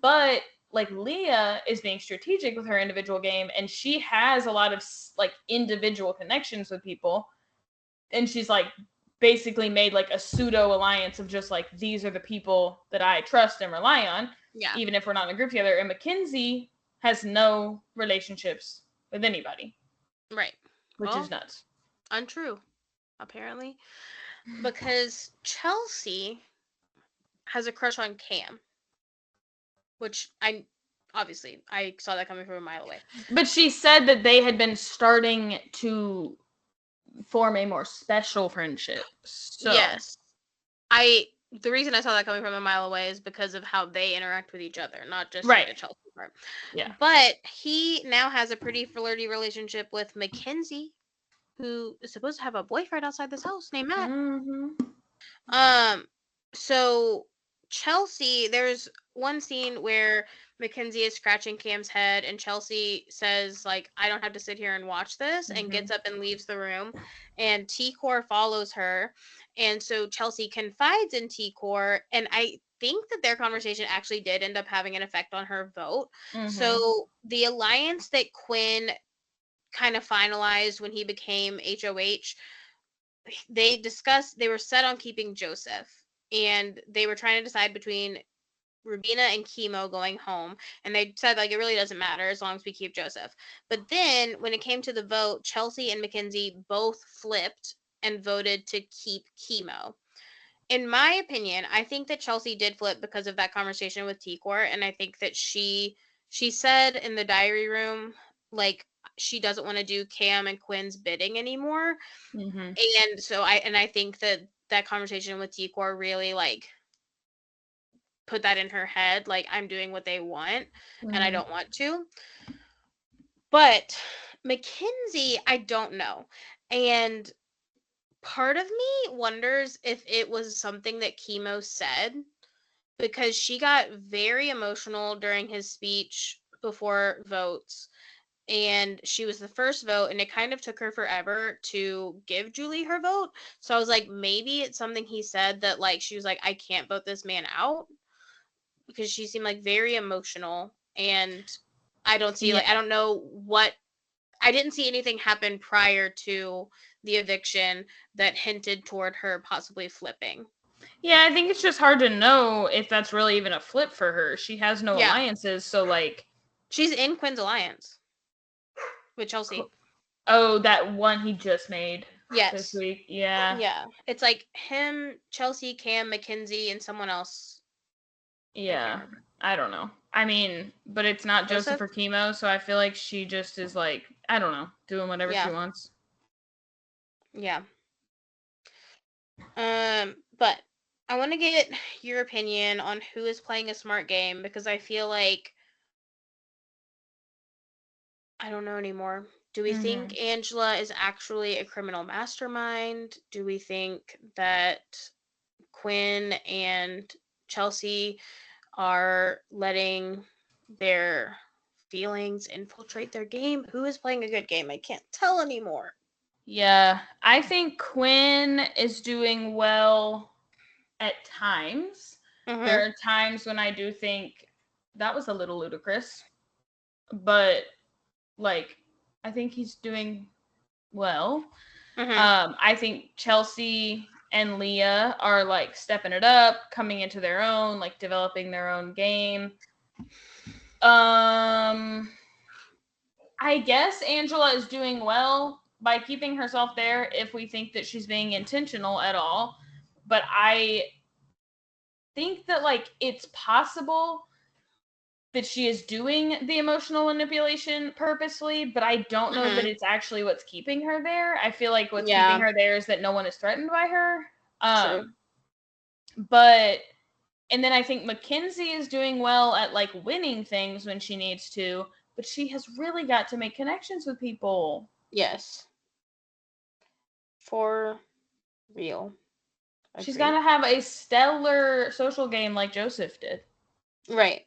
but like Leah is being strategic with her individual game, and she has a lot of like individual connections with people, and she's like basically made like a pseudo alliance of just like these are the people that I trust and rely on, even if we're not in a group together. And Mackenzie has no relationships with anybody, right? Which is nuts. Untrue, apparently, because Chelsea has a crush on Cam, which I saw that coming from a mile away. But she said that they had been starting to form a more special friendship. So yes, the reason I saw that coming from a mile away is because of how they interact with each other, not just like the Chelsea part. Yeah. But he now has a pretty flirty relationship with Mackenzie, who is supposed to have a boyfriend outside this house named Matt. So Chelsea, there's one scene where Mackenzie is scratching Cam's head, and Chelsea says, like, I don't have to sit here and watch this, and gets up and leaves the room. And T-Core follows her. And so Chelsea confides in T-Core, and I think that their conversation actually did end up having an effect on her vote. So the alliance that Quinn kind of finalized when he became HOH, they were set on keeping Joseph, and they were trying to decide between Rubina and Chemo going home, and they said like it really doesn't matter as long as we keep Joseph. But then when it came to the vote, Chelsea and Mackenzie both flipped and voted to keep Chemo. In my opinion, I think that Chelsea did flip because of that conversation with T-Core, and I think that she said in the diary room like she doesn't want to do Cam and Quinn's bidding anymore. And so I think that conversation with T-Core really like put that in her head, like I'm doing what they want and I don't want to. But Mackenzie, I don't know. And part of me wonders if it was something that Chemo said, because she got very emotional during his speech before votes, and she was the first vote, and it kind of took her forever to give Julie her vote. So I was like, maybe it's something he said that like she was like, I can't vote this man out. because she seemed like very emotional, and I don't see Yeah. I don't know what, I didn't see anything happen prior to the eviction that hinted toward her possibly flipping. Yeah, I think it's just hard to know if that's really even a flip for her. She has no Yeah. alliances, so like She's in Quinn's alliance with Chelsea. oh, that one he just made this Yes. week. Yeah. Yeah. It's like him, Chelsea, Cam, Mackenzie, and someone else. Yeah. I don't know. I mean, but it's not Joseph or Chemo, so I feel like she just is like, I don't know, doing whatever she wants. Yeah. But I want to get your opinion on who is playing a smart game, because I feel like I don't know anymore. Do we think Angela is actually a criminal mastermind? Do we think that Quinn and Chelsea are letting their feelings infiltrate their game? Who is playing a good game? I can't tell anymore. Yeah, I think Quinn is doing well at times. There are times when I do think that was a little ludicrous, but like I think he's doing well. I think Chelsea and Leah are like stepping it up, coming into their own, like developing their own game. I guess Angela is doing well by keeping herself there if we think that she's being intentional at all. But I think that like it's possible that she is doing the emotional manipulation purposely, but I don't know that it's actually what's keeping her there. I feel like what's keeping her there is that no one is threatened by her. True. But and then I think Mackenzie is doing well at like winning things when she needs to, but she has really got to make connections with people. Yes. For real. She's got to have a stellar social game like Joseph did. Right.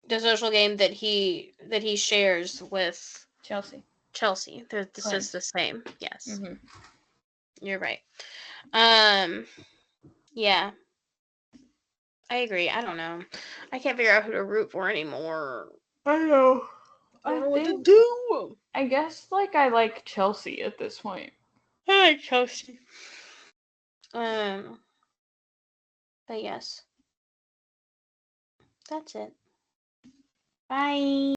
The social game that he shares with Chelsea. This is the same. Yes. You're right. Yeah. I agree. I don't know. I can't figure out who to root for anymore. I know. I don't know what to do. I guess like I like Chelsea at this point. I like Chelsea. But yes. That's it. Bye.